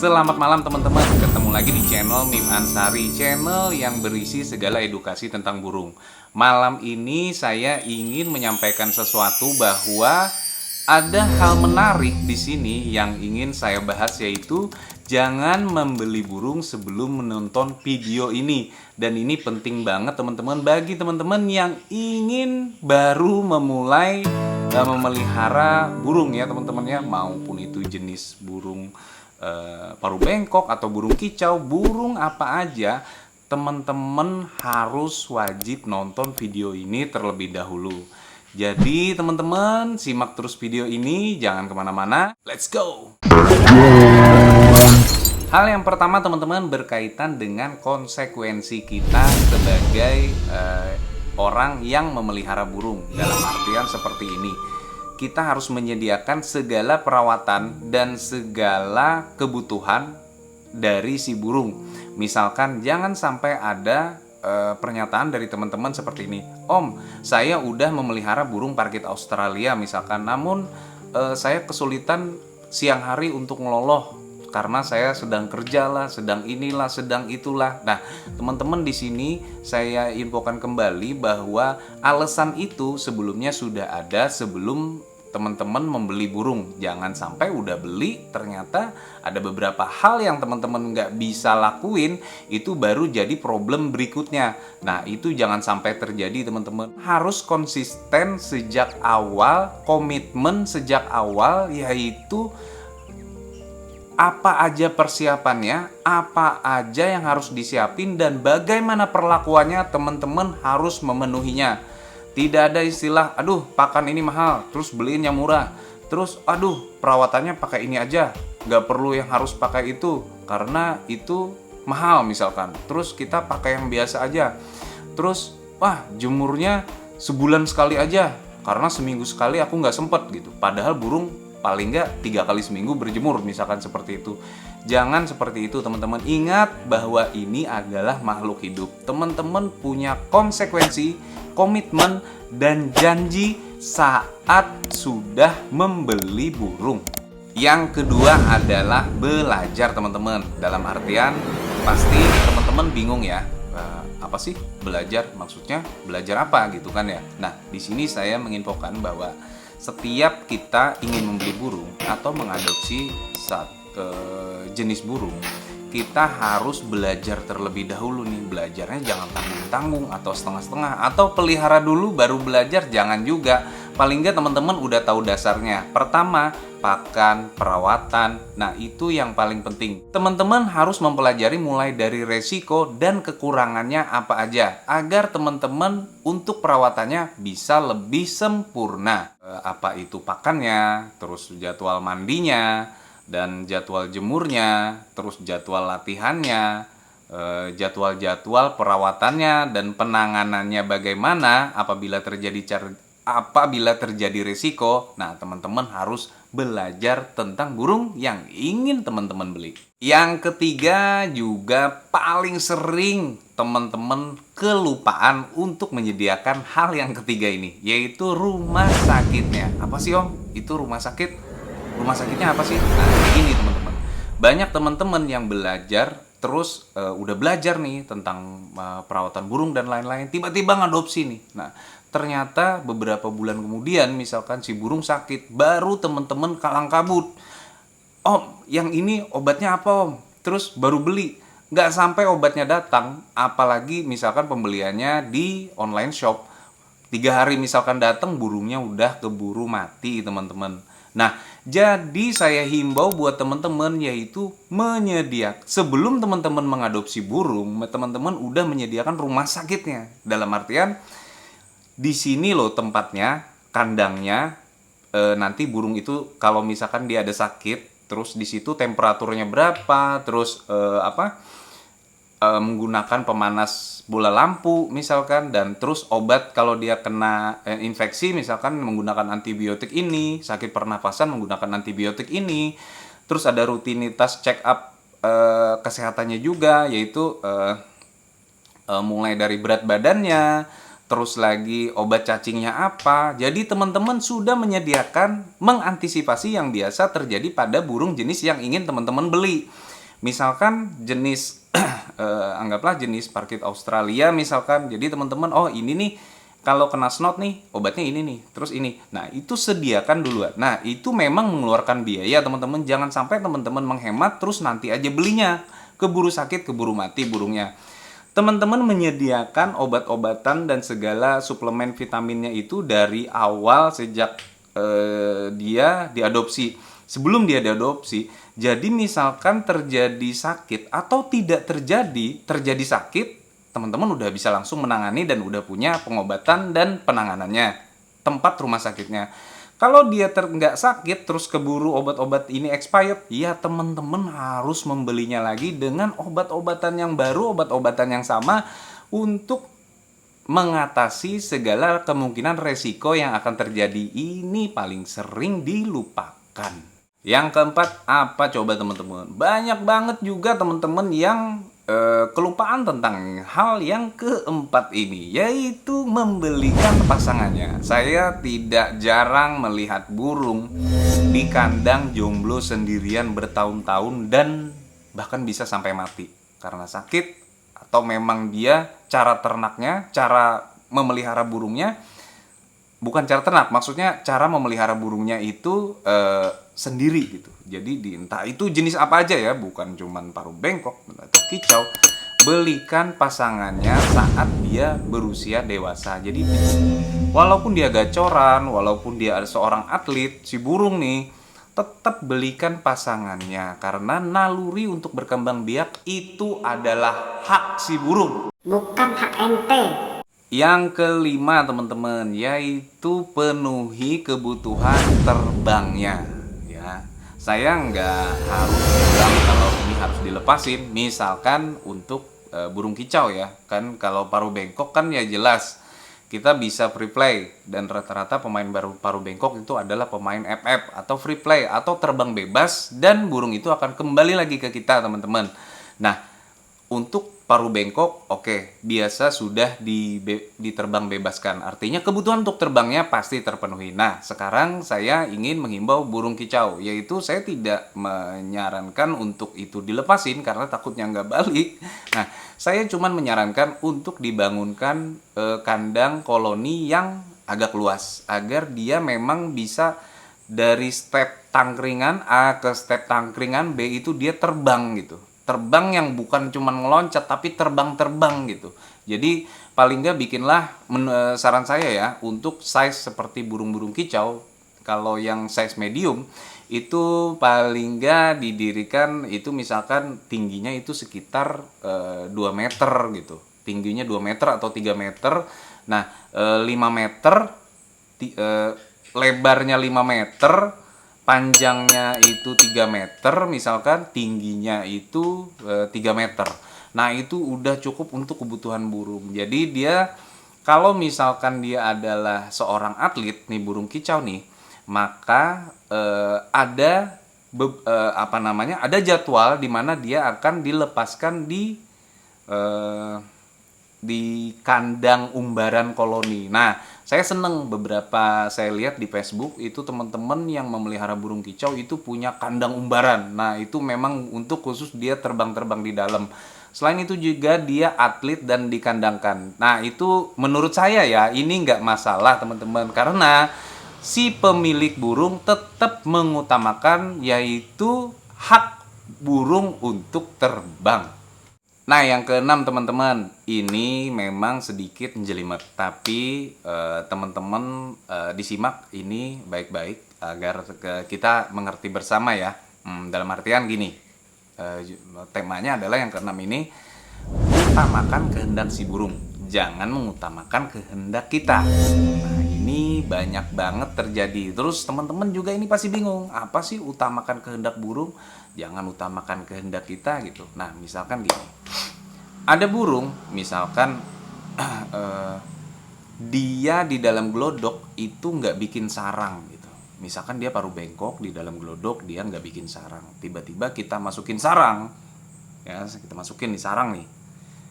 Selamat malam teman-teman, ketemu lagi di channel Mim Ansari, channel yang berisi segala edukasi tentang burung. Malam ini saya ingin menyampaikan sesuatu bahwa ada hal menarik di sini yang ingin saya bahas, yaitu jangan membeli burung sebelum menonton video ini. Dan ini penting banget teman-teman bagi teman-teman yang ingin baru memulai memelihara burung ya teman-teman ya, maupun itu jenis burung paruh bengkok atau burung kicau, burung apa aja, teman-teman harus wajib nonton video ini terlebih dahulu. Jadi teman-teman simak terus video ini, jangan kemana-mana, let's go! Hal yang pertama teman-teman berkaitan dengan konsekuensi kita sebagai orang yang memelihara burung. Dalam artian seperti ini, kita harus menyediakan segala perawatan dan segala kebutuhan dari si burung. Misalkan jangan sampai ada pernyataan dari teman-teman seperti ini, "Om, saya udah memelihara burung parkit Australia misalkan, namun saya kesulitan siang hari untuk ngeloloh karena saya sedang kerja lah, sedang inilah, sedang itulah." Nah, teman-teman di sini saya infokan kembali bahwa alasan itu sebelumnya sudah ada sebelum teman-teman membeli burung. Jangan sampai udah beli ternyata ada beberapa hal yang teman-teman nggak bisa lakuin, itu baru jadi problem berikutnya. Nah, itu jangan sampai terjadi teman-teman. Harus konsisten sejak awal, komitmen sejak awal, yaitu apa aja persiapannya, apa aja yang harus disiapin, dan bagaimana perlakuannya teman-teman harus memenuhinya. Tidak ada istilah, aduh pakan ini mahal, terus beliin yang murah. Terus, aduh perawatannya pakai ini aja, nggak perlu yang harus pakai itu, karena itu mahal misalkan. Terus kita pakai yang biasa aja. Terus, wah jemurnya sebulan sekali aja, karena seminggu sekali aku nggak sempet gitu. Padahal burung paling nggak 3 kali seminggu berjemur misalkan seperti itu. Jangan seperti itu teman-teman. Ingat bahwa ini adalah makhluk hidup. Teman-teman punya konsekuensi, komitmen, dan janji saat sudah membeli burung. Yang kedua adalah belajar teman-teman. Dalam artian pasti teman-teman bingung ya, apa sih belajar, maksudnya belajar apa gitu kan ya. Nah, di sini saya menginfokan bahwa setiap kita ingin membeli burung atau mengadopsi jenis burung, kita harus belajar terlebih dahulu nih. Belajarnya jangan tanggung-tanggung atau setengah-setengah, atau pelihara dulu baru belajar, jangan juga. Paling nggak teman-teman udah tahu dasarnya. Pertama, pakan, perawatan. Nah, itu yang paling penting. Teman-teman harus mempelajari mulai dari resiko dan kekurangannya apa aja, agar teman-teman untuk perawatannya bisa lebih sempurna. Apa itu pakannya, terus jadwal mandinya, dan jadwal jemurnya, terus jadwal latihannya, jadwal-jadwal perawatannya, dan penanganannya bagaimana apabila terjadi risiko. Nah, teman-teman harus belajar tentang burung yang ingin teman-teman beli. Yang ketiga juga paling sering teman-teman kelupaan untuk menyediakan hal yang ketiga ini, yaitu rumah sakitnya. Apa sih Om? Itu rumah sakit? Rumah sakitnya apa sih? Nah, ini teman-teman. Banyak teman-teman yang belajar terus udah belajar nih tentang perawatan burung dan lain-lain, tiba-tiba ngadopsi nih. Nah, ternyata beberapa bulan kemudian misalkan si burung sakit, baru teman-teman kalang kabut. Om, yang ini obatnya apa Om? Terus baru beli. Nggak sampai obatnya datang, apalagi misalkan pembeliannya di online shop. 3 hari misalkan datang, burungnya udah keburu mati teman-teman. Nah, jadi saya himbau buat teman-teman, yaitu menyediakan sebelum teman-teman mengadopsi burung, teman-teman udah menyediakan rumah sakitnya. Dalam artian di sini loh tempatnya, kandangnya, nanti burung itu kalau misalkan dia ada sakit, terus di situ temperaturnya berapa, terus menggunakan pemanas bola lampu misalkan, dan terus obat kalau dia kena infeksi misalkan menggunakan antibiotik ini, sakit pernapasan menggunakan antibiotik ini. Terus ada rutinitas check up kesehatannya juga, yaitu mulai dari berat badannya, terus lagi obat cacingnya apa. Jadi teman-teman sudah menyediakan mengantisipasi yang biasa terjadi pada burung jenis yang ingin teman-teman beli. Misalkan jenis anggaplah jenis parkit Australia misalkan. Jadi teman-teman, oh ini nih kalau kena snot nih obatnya ini nih, terus ini. Nah, itu sediakan duluan. Nah, itu memang mengeluarkan biaya teman-teman. Jangan sampai teman-teman menghemat terus nanti aja belinya. Keburu sakit, keburu mati burungnya. Teman-teman menyediakan obat-obatan dan segala suplemen vitaminnya itu dari awal sejak dia diadopsi. Sebelum dia diadopsi, jadi misalkan terjadi sakit atau tidak terjadi sakit, teman-teman udah bisa langsung menangani dan udah punya pengobatan dan penanganannya, tempat rumah sakitnya. Kalau dia nggak sakit terus keburu obat-obat ini expired, ya teman-teman harus membelinya lagi dengan obat-obatan yang baru, obat-obatan yang sama untuk mengatasi segala kemungkinan resiko yang akan terjadi. Ini paling sering dilupakan. Yang keempat, apa coba teman-teman? Banyak banget juga teman-teman yang kelupaan tentang hal yang keempat ini, yaitu membelikan pasangannya. Saya tidak jarang melihat burung di kandang jomblo sendirian bertahun-tahun dan bahkan bisa sampai mati karena sakit, atau memang dia cara ternaknya, cara memelihara burungnya bukan cara ternak, maksudnya cara memelihara burungnya itu sendiri gitu. Jadi entah itu jenis apa aja ya, bukan cuman paruh bengkok atau kicau. Belikan pasangannya saat dia berusia dewasa. Jadi walaupun dia gacoran, walaupun dia ada seorang atlet, si burung nih, tetap belikan pasangannya karena naluri untuk berkembang biak itu adalah hak si burung, bukan hak ente. Yang kelima teman-teman, yaitu penuhi kebutuhan terbangnya ya. Saya nggak harus bilang kalau ini harus dilepasin, misalkan untuk burung kicau ya. Kan kalau paruh bengkok kan ya jelas kita bisa free play, dan rata-rata pemain paruh bengkok itu adalah pemain FF atau free play atau terbang bebas, dan burung itu akan kembali lagi ke kita teman-teman. Nah, untuk paruh bengkok, oke, biasa sudah diterbang bebaskan. Artinya kebutuhan untuk terbangnya pasti terpenuhi. Nah, sekarang saya ingin menghimbau burung kicau, yaitu saya tidak menyarankan untuk itu dilepasin karena takutnya nggak balik. Nah, saya cuma menyarankan untuk dibangunkan kandang koloni yang agak luas, agar dia memang bisa dari step tangkringan A ke step tangkringan B itu dia terbang gitu. Terbang yang bukan cuma ngeloncat tapi terbang-terbang gitu. Jadi paling nggak bikinlah saran saya ya, untuk size seperti burung-burung kicau, kalau yang size medium itu paling nggak didirikan itu misalkan tingginya itu sekitar 2 meter gitu. Tingginya 2 meter atau 3 meter. Nah, 5 meter lebarnya 5 meter, panjangnya itu 3 meter, misalkan tingginya itu 3 meter. Nah, itu udah cukup untuk kebutuhan burung. Jadi dia kalau misalkan dia adalah seorang atlet nih, burung kicau nih, maka ada ada jadwal di mana dia akan dilepaskan di kandang umbaran koloni. Nah, saya seneng saya lihat di Facebook itu teman-teman yang memelihara burung kicau itu punya kandang umbaran. Nah, itu memang untuk khusus dia terbang-terbang di dalam. Selain itu juga dia atlet dan dikandangkan. Nah, itu menurut saya ya, ini nggak masalah teman-teman, karena si pemilik burung tetap mengutamakan yaitu hak burung untuk terbang. Nah, yang keenam teman-teman, ini memang sedikit menjelimet, tapi teman-teman disimak ini baik-baik agar kita mengerti bersama ya. Dalam artian gini, temanya adalah yang keenam ini, utamakan kehendak si burung, jangan mengutamakan kehendak kita. Nah, ini banyak banget terjadi. Terus teman-teman juga ini pasti bingung, apa sih utamakan kehendak burung, jangan utamakan kehendak kita gitu. Nah, misalkan gini, ada burung misalkan dia di dalam glodok itu nggak bikin sarang gitu. Misalkan dia paruh bengkok, di dalam glodok dia nggak bikin sarang, tiba-tiba kita masukin sarang ya, kita masukin di sarang nih.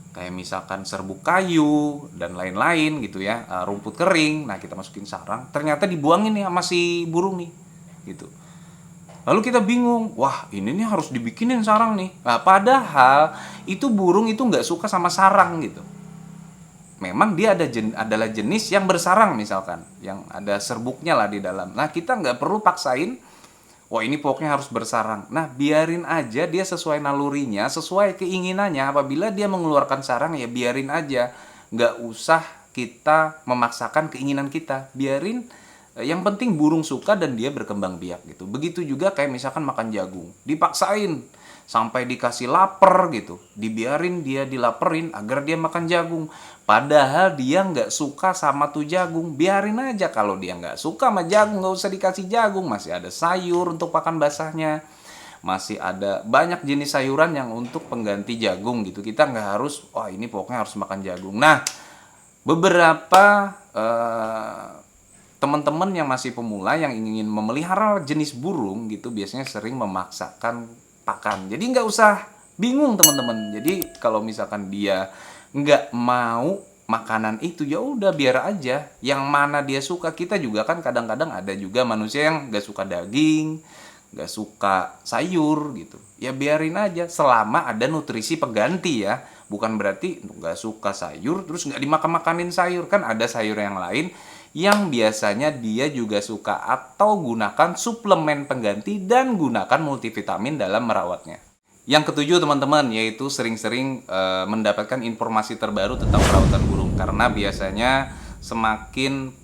kayak misalkan serbuk kayu dan lain-lain gitu ya, rumput kering. Nah, kita masukin sarang, ternyata dibuangin nih sama si burung nih gitu. Lalu kita bingung, wah ini nih harus dibikinin sarang nih. Nah, padahal itu burung itu nggak suka sama sarang gitu. Memang dia adalah jenis yang bersarang misalkan, yang ada serbuknya lah di dalam. Nah, kita nggak perlu paksain, wah ini pokoknya harus bersarang. Nah, biarin aja dia sesuai nalurinya, sesuai keinginannya. Apabila dia mengeluarkan sarang, ya biarin aja. Nggak usah kita memaksakan keinginan kita. Biarin, yang penting burung suka dan dia berkembang biak gitu. Begitu juga kayak misalkan makan jagung. Dipaksain sampai dikasih lapar gitu, dibiarin dia dilaperin agar dia makan jagung, padahal dia nggak suka sama tuh jagung. Biarin aja, kalau dia nggak suka sama jagung nggak usah dikasih jagung, masih ada sayur untuk pakan basahnya, masih ada banyak jenis sayuran yang untuk pengganti jagung gitu. Kita nggak harus, wah ini pokoknya harus makan jagung. Nah, beberapa teman-teman yang masih pemula yang ingin memelihara jenis burung gitu biasanya sering memaksakan pakan. Jadi nggak usah bingung teman-teman. Jadi kalau misalkan dia nggak mau makanan itu, ya udah biar aja. Yang mana dia suka. Kita juga kan kadang-kadang ada juga manusia yang nggak suka daging, nggak suka sayur gitu. Ya biarin aja selama ada nutrisi pengganti ya. Bukan berarti nggak suka sayur terus nggak dimakan-makanin sayur. Kan ada sayur yang lain yang biasanya dia juga suka, atau gunakan suplemen pengganti dan gunakan multivitamin dalam merawatnya. Yang ketujuh teman-teman, yaitu sering-sering mendapatkan informasi terbaru tentang perawatan burung, karena biasanya semakin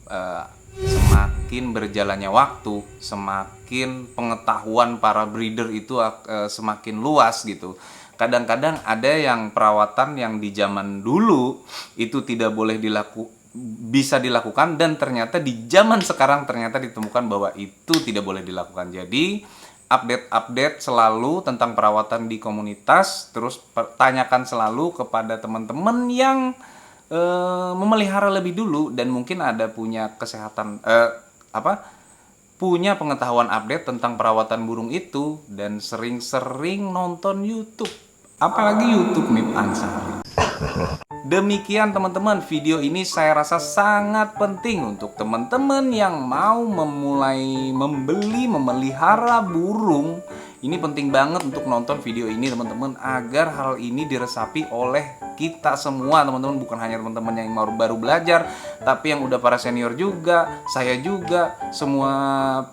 berjalannya waktu, semakin pengetahuan para breeder itu semakin luas gitu. Kadang-kadang ada yang perawatan yang di zaman dulu itu tidak boleh bisa dilakukan, dan ternyata di zaman sekarang ternyata ditemukan bahwa itu tidak boleh dilakukan. Jadi update selalu tentang perawatan di komunitas, terus tanyakan selalu kepada teman-teman yang memelihara lebih dulu dan mungkin ada punya punya pengetahuan update tentang perawatan burung itu, dan sering-sering nonton YouTube, apalagi YouTube Mip Ansari. Demikian teman-teman, video ini saya rasa sangat penting untuk teman-teman yang mau memulai memelihara burung. Ini penting banget untuk nonton video ini teman-teman, agar hal ini diresapi oleh kita semua teman-teman. Bukan hanya teman-teman yang baru belajar, tapi yang udah para senior juga, saya juga, semua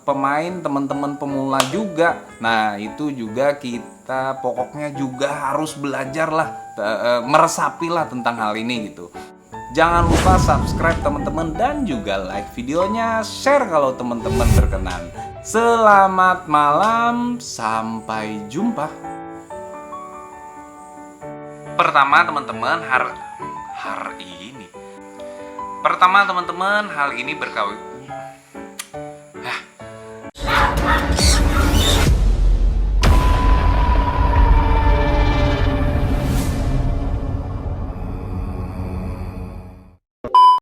pemain, teman-teman pemula juga. Nah itu juga kita pokoknya juga harus belajar lah, meresapilah tentang hal ini gitu. Jangan lupa subscribe teman-teman dan juga like videonya, share kalau teman-teman berkenan. Selamat malam, sampai jumpa. Pertama teman-teman, hal ini